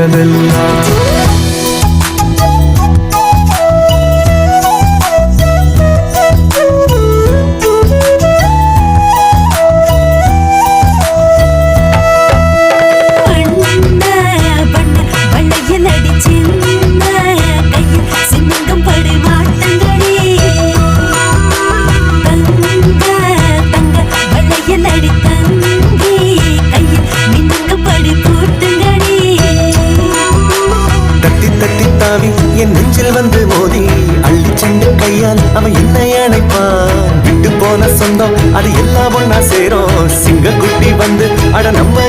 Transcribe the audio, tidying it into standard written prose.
சொன்னதெல்லாம். என் நெஞ்சில் வந்து மோதி அள்ளி சென்று கையால் அவன் என்னை அணைப்பான். விட்டு போன சொந்தம் அது எல்லாம் ஒன்னா சேரும். சிங்க குட்டி வந்து அட நம்ம